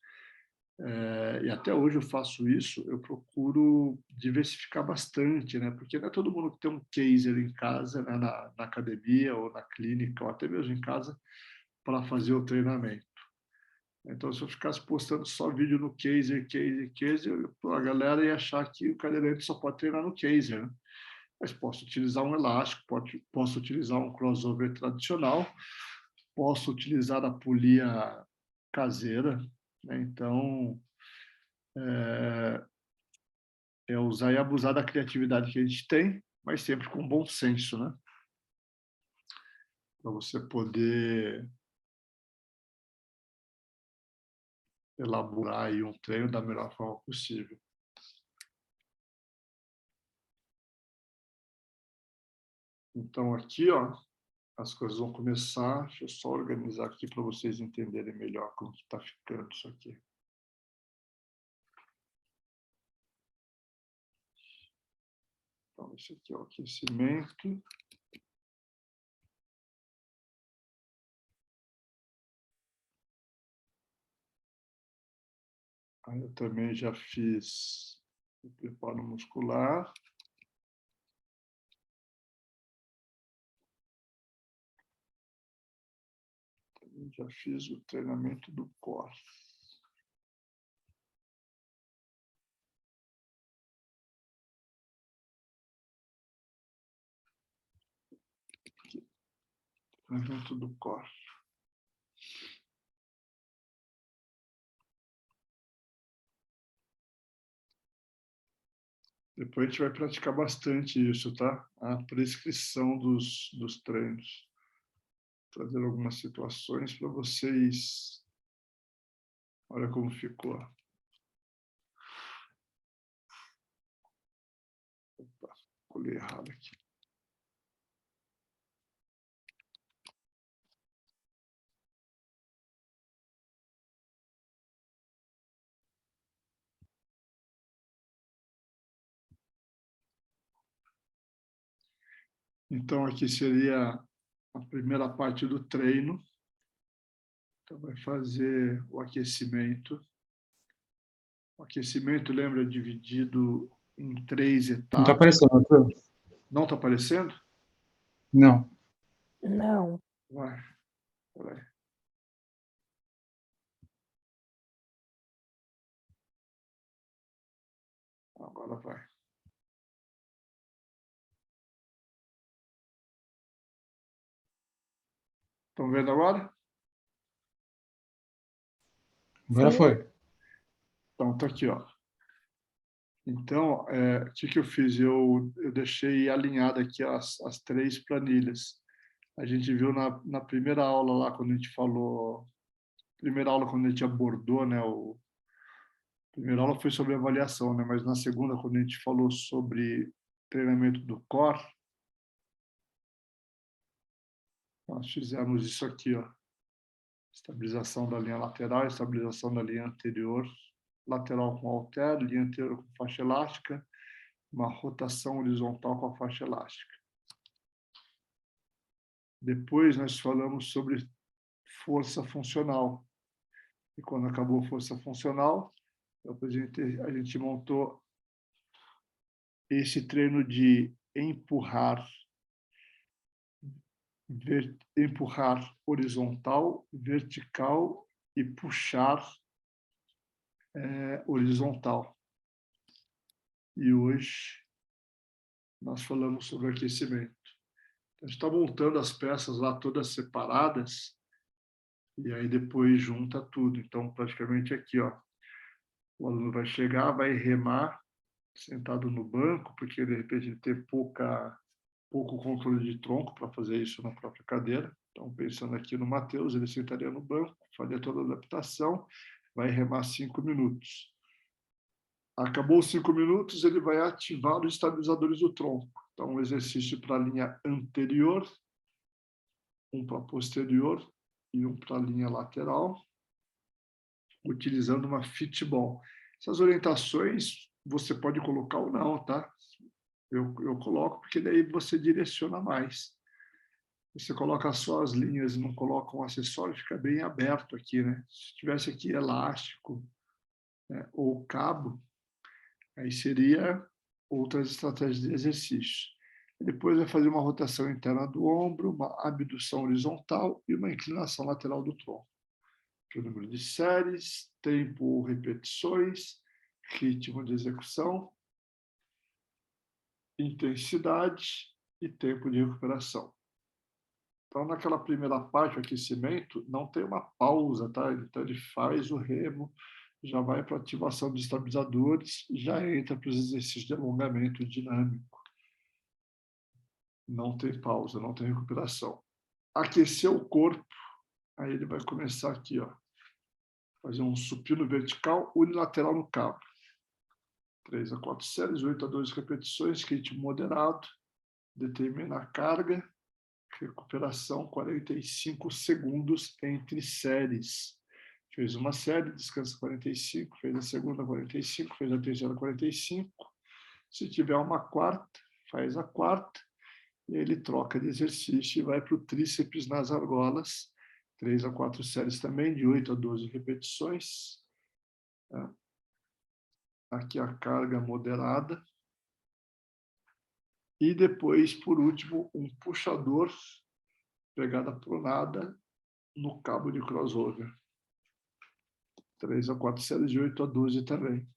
e até hoje eu faço isso, eu procuro diversificar bastante, né? Porque não é todo mundo que tem um caser em casa, né? na academia ou na clínica, ou até mesmo em casa, para fazer o treinamento. Então, se eu ficasse postando só vídeo no caser, a galera ia achar que o cadeirante só pode treinar no caser, né? Mas posso utilizar um elástico, posso utilizar um crossover tradicional, posso utilizar a polia caseira, né? Então, é usar e abusar da criatividade que a gente tem, mas sempre com bom senso, né? Para você poder elaborar aí um treino da melhor forma possível. Então, aqui, ó, as coisas vão começar. Deixa eu só organizar aqui para vocês entenderem melhor como está ficando isso aqui. Então, esse aqui é o aquecimento. Aí eu também já fiz o preparo muscular. Também já fiz o treinamento do core. Aqui. Treinamento do core. Depois a gente vai praticar bastante isso, tá? A prescrição dos treinos. Trazer algumas situações para vocês. Olha como ficou. Opa, colei errado aqui. Então, aqui seria a primeira parte do treino. Então, vai fazer o aquecimento. O aquecimento, lembra, é dividido em 3 Não está etapas. aparecendo, Arthur? Não está aparecendo? Não. Não. Vai. Peraí. Agora vai. Estão vendo agora? Agora Sim. foi. Então, tá aqui, ó. Então, o que eu fiz? Eu deixei alinhada aqui as 3 planilhas. A gente viu na primeira aula lá, quando a gente falou... Primeira aula, quando a gente abordou, né? A primeira aula foi sobre avaliação, né? Mas na segunda, quando a gente falou sobre treinamento do core, nós fizemos isso aqui, ó. Estabilização da linha lateral, estabilização da linha anterior, lateral com halter, linha anterior com faixa elástica, uma rotação horizontal com a faixa elástica. Depois nós falamos sobre força funcional. E quando acabou a força funcional, a gente montou esse treino de empurrar horizontal, vertical e puxar horizontal. E hoje nós falamos sobre aquecimento. A gente está montando as peças lá todas separadas e aí depois junta tudo. Então, praticamente aqui, ó, o aluno vai chegar, vai remar sentado no banco, porque de repente ele tem pouco controle de tronco para fazer isso na própria cadeira. Então, pensando aqui no Matheus, ele sentaria no banco, faria toda a adaptação, vai remar 5 minutos. Acabou os 5 minutos, ele vai ativar os estabilizadores do tronco. Então, um exercício para a linha anterior, um para a posterior e um para a linha lateral, utilizando uma fitball. Essas orientações você pode colocar ou não, tá? Eu coloco porque daí você direciona mais. Você coloca só as linhas e não coloca um acessório, fica bem aberto aqui, né? Se tivesse aqui elástico, né, ou cabo, aí seria outras estratégias de exercício. Depois vai fazer uma rotação interna do ombro, uma abdução horizontal e uma inclinação lateral do tronco. O número de séries, tempo ou repetições, ritmo de execução, intensidade e tempo de recuperação. Então, naquela primeira parte, o aquecimento, não tem uma pausa, tá? Então, ele faz o remo, já vai para a ativação dos estabilizadores, já entra para os exercícios de alongamento dinâmico. Não tem pausa, não tem recuperação. Aquecer o corpo, aí ele vai começar aqui, ó, fazer um supino vertical unilateral no cabo. 3 a 4 séries, 8 a 12 repetições, ritmo moderado, determina a carga, recuperação 45 segundos entre séries. Fez uma série, descansa 45, fez a segunda 45, fez a terceira 45. Se tiver uma quarta, faz a quarta, e aí ele troca de exercício e vai para o tríceps nas argolas, 3 a 4 séries também, de 8 a 12 repetições. Aqui a carga moderada. E depois, por último, um puxador, pegada pronada no cabo de crossover. 3 a 4 séries, de 8 a 12 também.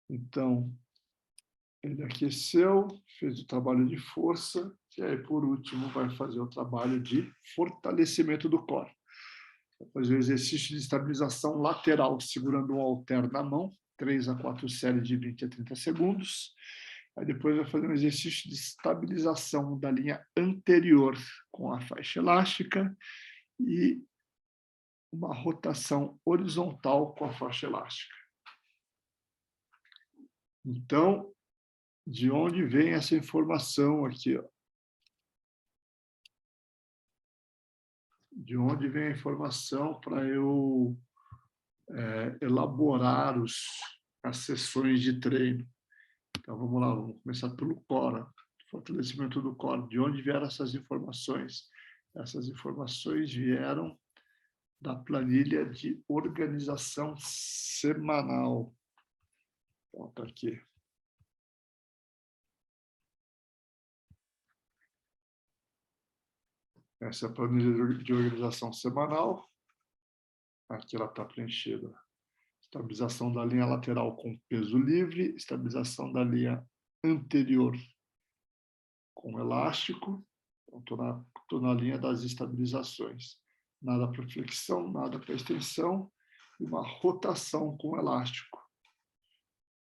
Então, ele aqueceu, fez o trabalho de força, e aí, por último, vai fazer o trabalho de fortalecimento do core. Vai fazer o exercício de estabilização lateral, segurando um halter na mão, 3 a 4 séries de 20 a 30 segundos. Aí depois vai fazer um exercício de estabilização da linha anterior com a faixa elástica e uma rotação horizontal com a faixa elástica. Então, de onde vem essa informação aqui? Ó? De onde vem a informação para eu elaborar as sessões de treino? Então, vamos lá, vamos começar pelo core. Fortalecimento do core. De onde vieram essas informações? Essas informações vieram da planilha de organização semanal. Volta aqui. Essa é a planilha de organização semanal. Aqui ela está preenchida. Estabilização da linha lateral com peso livre, estabilização da linha anterior com elástico. Então, estou na linha das estabilizações. Nada para flexão, nada para extensão, e uma rotação com elástico.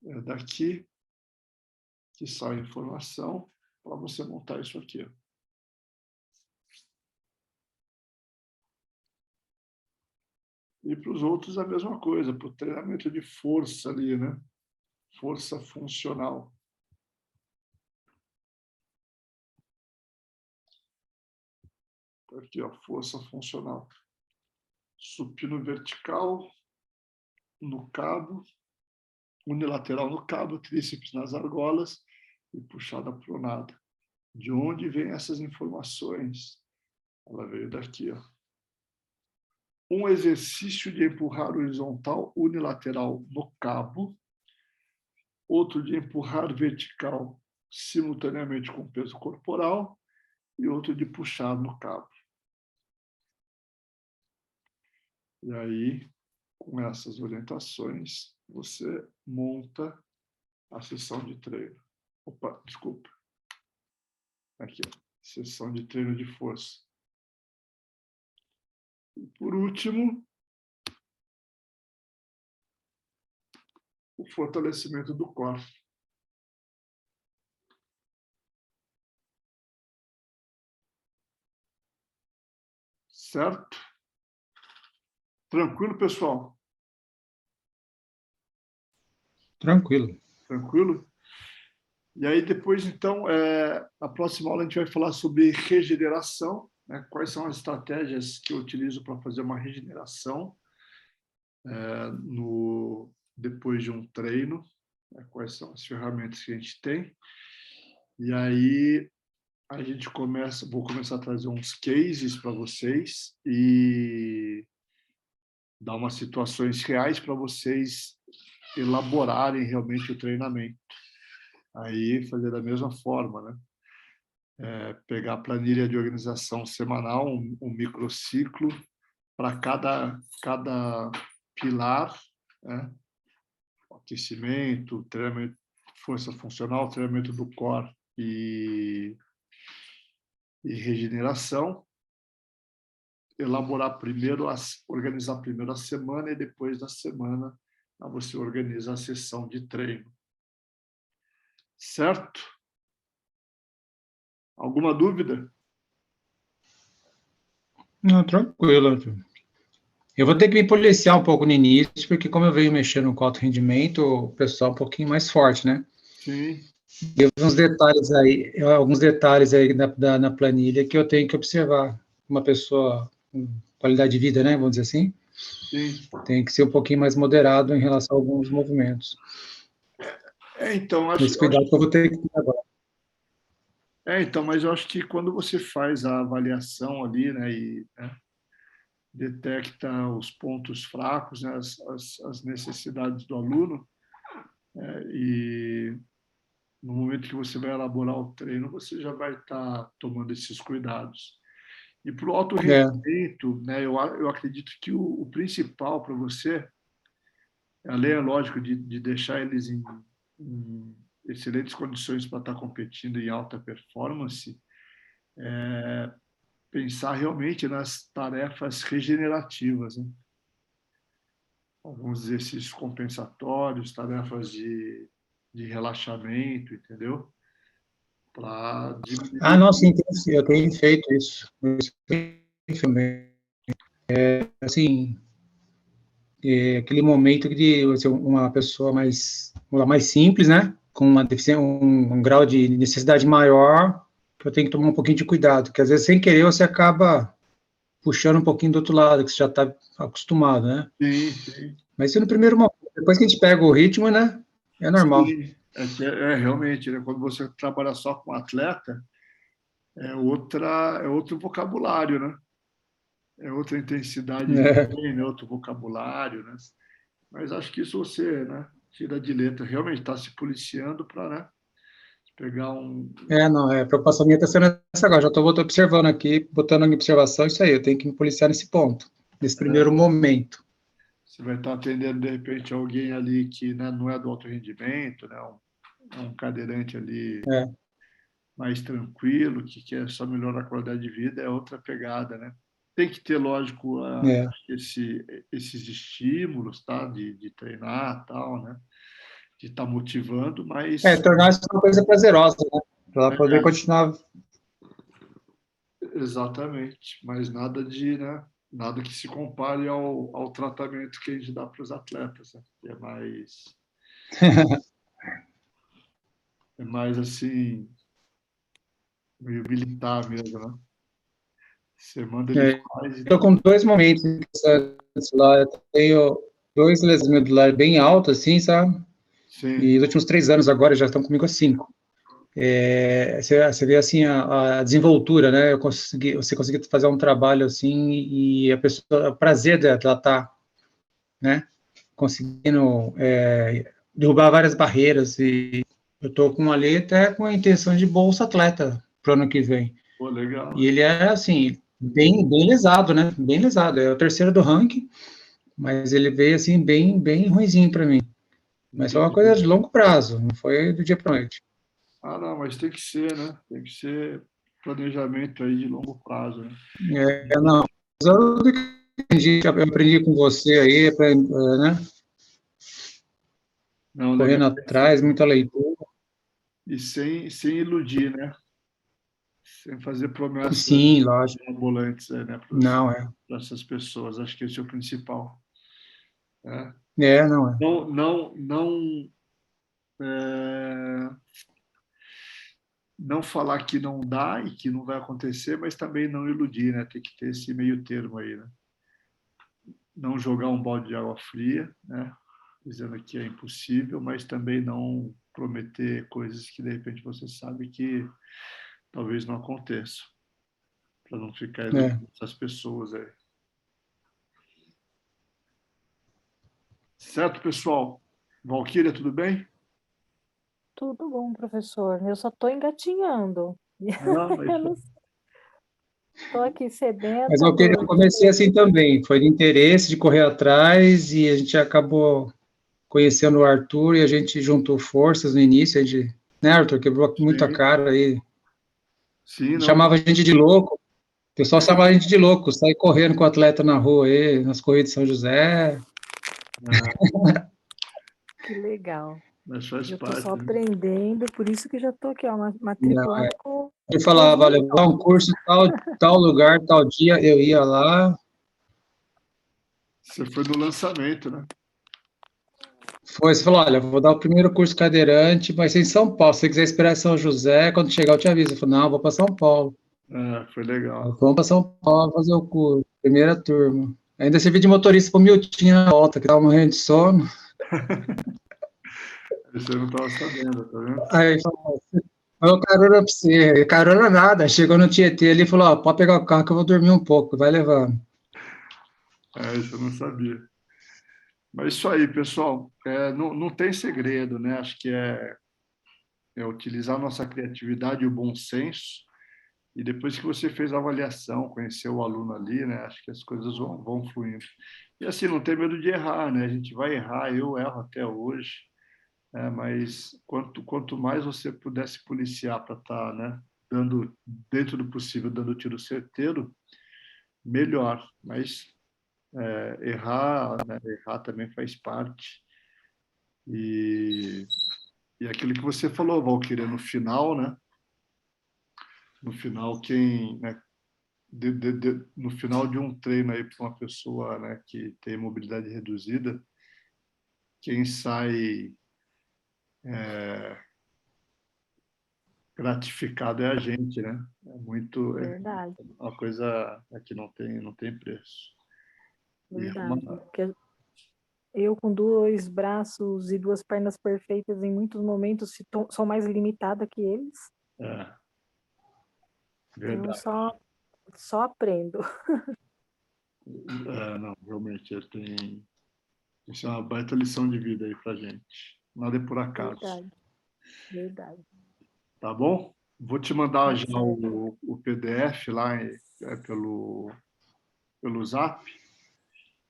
É daqui que sai a informação para você montar isso aqui. E para os outros a mesma coisa, para o treinamento de força ali, né? Força funcional. Aqui, ó, força funcional. Supino vertical no cabo, unilateral no cabo, tríceps nas argolas e puxada pronada. De onde vêm essas informações? Ela veio daqui, ó. Um exercício de empurrar horizontal unilateral no cabo, outro de empurrar vertical simultaneamente com peso corporal e outro de puxar no cabo. E aí, com essas orientações, você monta a sessão de treino. Opa, desculpa. Aqui, ó, sessão de treino de força. E por último, o fortalecimento do core. Certo? Tranquilo, pessoal? Tranquilo. Tranquilo? E aí depois, então, a próxima aula a gente vai falar sobre regeneração, né? Quais são as estratégias que eu utilizo para fazer uma regeneração depois de um treino, né? Quais são as ferramentas que a gente tem. E aí a gente vou começar a trazer uns cases para vocês e dar umas situações reais para vocês elaborarem realmente o treinamento. Aí fazer da mesma forma, né? Pegar a planilha de organização semanal, um microciclo para cada pilar, né? Aquecimento, treinamento, força funcional, treinamento do core e regeneração. Elaborar primeiro, organizar primeiro a semana e depois da semana você organiza a sessão de treino. Certo? Alguma dúvida? Não, tranquilo. Eu vou ter que me policiar um pouco no início, porque como eu venho mexendo com alto rendimento, o pessoal é um pouquinho mais forte, né? Sim. E alguns detalhes aí na planilha que eu tenho que observar. Uma pessoa com qualidade de vida, né? Vamos dizer assim. Sim. Tem que ser um pouquinho mais moderado em relação a alguns movimentos. Então, Esse cuidado que eu vou ter que ter agora. Então, mas eu acho que quando você faz a avaliação ali, né, e detecta os pontos fracos, né, as necessidades do aluno, e no momento que você vai elaborar o treino, você já vai estar tomando esses cuidados. E para o alto rendimento, né, eu acredito que o principal para você, além, é lógico, de deixar eles em excelentes condições para estar competindo em alta performance, pensar realmente nas tarefas regenerativas, né? Alguns exercícios compensatórios, tarefas de relaxamento, entendeu? Para diminuir. Não, sim, eu tenho feito isso. Assim, aquele momento de uma pessoa mais simples, né? Com uma deficiência, um grau de necessidade maior, que eu tenho que tomar um pouquinho de cuidado, porque às vezes sem querer você acaba puxando um pouquinho do outro lado, que você já está acostumado, né? Sim, sim. Mas isso no primeiro momento, depois que a gente pega o ritmo, né? É normal. Sim. realmente, né? Quando você trabalha só com atleta, é outro vocabulário, né? É outra intensidade de É, treino, é outro vocabulário, né? Mas acho que isso você, né, tira de letra. Realmente está se policiando para, né, pegar um. não, a preocupação minha está sendo essa agora, já estou observando aqui, botando em observação isso aí, eu tenho que me policiar nesse ponto, nesse primeiro momento. Você vai estar atendendo, de repente, alguém ali que, né, não é do alto rendimento, né, um cadeirante ali É, mais tranquilo, que quer só melhorar a qualidade de vida, é outra pegada, né? Tem que ter, lógico, é. esses estímulos, tá? De treinar, tal, né? De estar motivando, mas Tornar isso uma coisa prazerosa, né? Para ela poder é, continuar. exatamente, mas nada de, né? Nada que se compare ao tratamento que a gente dá para os atletas, né? Que é mais assim, meio militar mesmo, né? Você manda ele faz e Estou com dois momentos interessantes lá. Eu tenho dois lesões medulares bem altos, assim, sabe? sim, E os últimos 3 anos agora já estão comigo há 5. Você vê assim a desenvoltura, né? Você conseguir fazer um trabalho assim e a pessoa, o prazer dela estar, né? Conseguindo derrubar várias barreiras e eu estou com ali até com a intenção de bolsa atleta para o ano que vem. pô, legal. E ele é assim bem lesado, né? Bem lesado. É o terceiro do ranking, mas ele veio assim bem ruinzinho para mim. Mas foi uma coisa Entendi. de longo prazo, não foi do dia para noite. Ah, não, mas tem que ser, né? Tem que ser planejamento aí de longo prazo, né? Não, eu aprendi com você aí, né? Não, legal. Correndo atrás, muita leitura. E sem iludir, né? Sem fazer promessas Sim, lógico. ambulantes, né? Não, é. Para essas pessoas. Acho que esse é o principal. Né? Não é. Não, é, não falar que não dá e que não vai acontecer, mas também não iludir, né? Tem que ter esse meio termo aí, né? Não jogar um balde de água fria, né? Dizendo que é impossível, mas também não prometer coisas que de repente você sabe que talvez não aconteçam, para não ficar É. iludindo essas pessoas aí. Certo, pessoal? Valquíria, tudo bem? Tudo bom, professor. Eu só estou engatinhando. Não, mas Eu não estou aqui Mas sedenta eu por. comecei assim também, foi de interesse de correr atrás e a gente acabou conhecendo o Arthur e a gente juntou forças no início, a gente, né, Arthur, quebrou muito a sim, cara aí, sim, não. chamava a gente de louco, o pessoal chamava a gente de louco, sair correndo com o atleta na rua aí, nas corridas de São José. Que legal. Mas faz Eu estou só parte, né? aprendendo, por isso que já estou aqui, ó, Não, matriculada eu com os falava, olha, vou dar um melhores. curso em tal lugar, tal dia, eu ia lá. Você foi no lançamento, né? Você falou, olha, vou dar o primeiro curso cadeirante, mas em São Paulo. Se você quiser esperar em São José, quando chegar eu te aviso. Eu falei, não, eu vou para São Paulo. Foi legal. Vamos para São Paulo fazer o curso, primeira turma. Ainda servi de motorista para o Miltinho na volta, que estava morrendo de sono. Você não estava sabendo, tá vendo? Aí ele falou, carona para você. Carona nada. Chegou no Tietê ali e falou, ó, pode pegar o carro que eu vou dormir um pouco, vai levando. Isso eu não sabia. Mas isso aí, pessoal. Não tem segredo, né? Acho que é utilizar a nossa criatividade e o bom senso. E depois que você fez a avaliação, conheceu o aluno ali, né? Acho que as coisas vão fluindo. E assim, não tem medo de errar, né? A gente vai errar, eu erro até hoje, né? Mas quanto mais você puder se policiar para estar, né? Dando, dentro do possível, dando tiro certeiro, melhor. Mas errar, né? Errar também faz parte. E, e aquilo que você falou, Valquíria, no final, né? No final, né, no final de um treino aí para uma pessoa, né, que tem mobilidade reduzida, quem sai gratificado é a gente, né? É Verdade, uma coisa que não tem preço. E é verdade. Porque Eu com 2 braços e 2 pernas perfeitas, em muitos momentos, sou mais limitada que eles. É, Então, eu verdade. só aprendo. Não, realmente, isso é uma baita lição de vida aí pra gente. Nada é por acaso. Verdade, verdade. Tá bom? Vou te mandar Tá já certo. o PDF lá pelo Zap.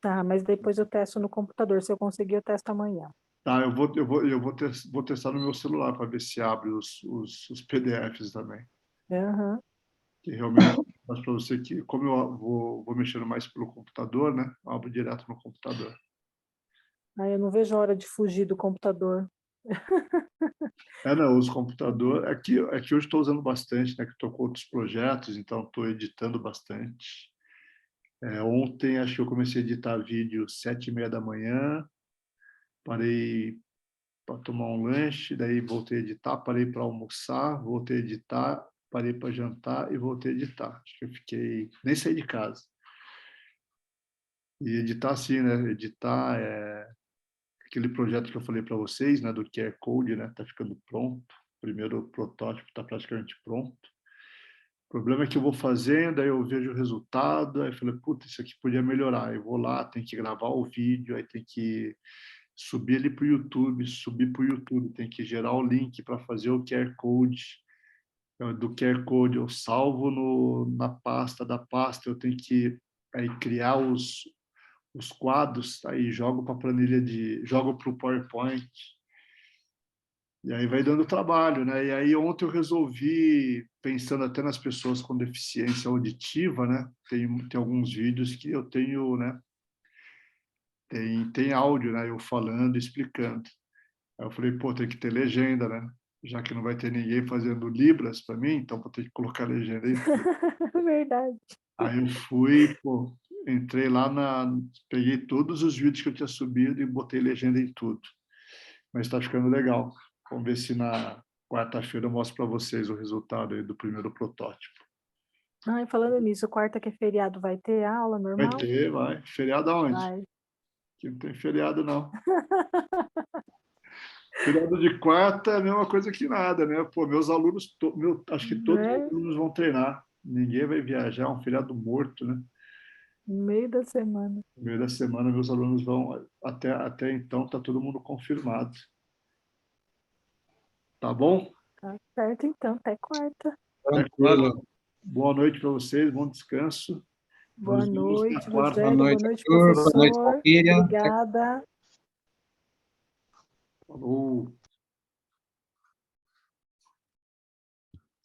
Tá, mas depois eu testo no computador. Se eu conseguir, eu testo amanhã. Tá, vou testar no meu celular para ver se abre os PDFs também. Aham. Que realmente, mas para você que, como eu vou mexendo mais pelo computador, né? Eu abro direto no computador. Eu não vejo a hora de fugir do computador. Não, os computadores. Aqui eu estou usando bastante, né? Que estou com outros projetos, então estou editando bastante. Ontem, acho que eu comecei a editar vídeo 7h30 da manhã, parei para tomar um lanche, daí voltei a editar, parei para almoçar, voltei a editar, parei para jantar e voltei a editar. Acho que eu fiquei, nem saí de casa. E editar assim, né? Editar aquele projeto que eu falei para vocês, né? Do QR Code, né? Tá ficando pronto. O primeiro protótipo está praticamente pronto. O problema é que eu vou fazendo, aí eu vejo o resultado, aí eu falei, puta, isso aqui podia melhorar. Eu vou lá, tem que gravar o vídeo, aí tem que subir ele para o YouTube, tem que gerar o link para fazer o QR Code. Do QR Code eu salvo na pasta da pasta, eu tenho que aí criar os quadros, aí jogo para a planilha jogo para o PowerPoint, e aí vai dando trabalho, né? E aí ontem eu resolvi, pensando até nas pessoas com deficiência auditiva, né? Tem alguns vídeos que eu tenho, né? Tem áudio, né? Eu falando, explicando. Aí eu falei, pô, tem que ter legenda, né? Já que não vai ter ninguém fazendo libras para mim, então vou ter que colocar legenda aí. Verdade. Aí eu fui, pô, entrei lá peguei todos os vídeos que eu tinha subido e botei legenda em tudo. Mas está ficando legal. Vamos ver se na quarta-feira eu mostro para vocês o resultado aí do primeiro protótipo. Falando nisso, quarta que é feriado, vai ter aula Vai normal? ter, vai. Feriado aonde? Vai. Aqui não tem feriado, não. Feriado de quarta é a mesma coisa que nada, né? Pô, meus alunos, acho que todos os Né? alunos vão treinar. Ninguém vai viajar, é um feriado morto, né? No meio da semana. No meio da semana, meus alunos vão. Até então, tá todo mundo confirmado. Tá bom? Tá certo, então. Até quarta. Até quarta. Tranquilo. Boa noite para vocês, bom descanso. Boa Nos vemos na noite, quarta. Boa Rogério. Boa noite, noite, Arthur. Boa noite, professor. Valquíria. Até Obrigada. Falou.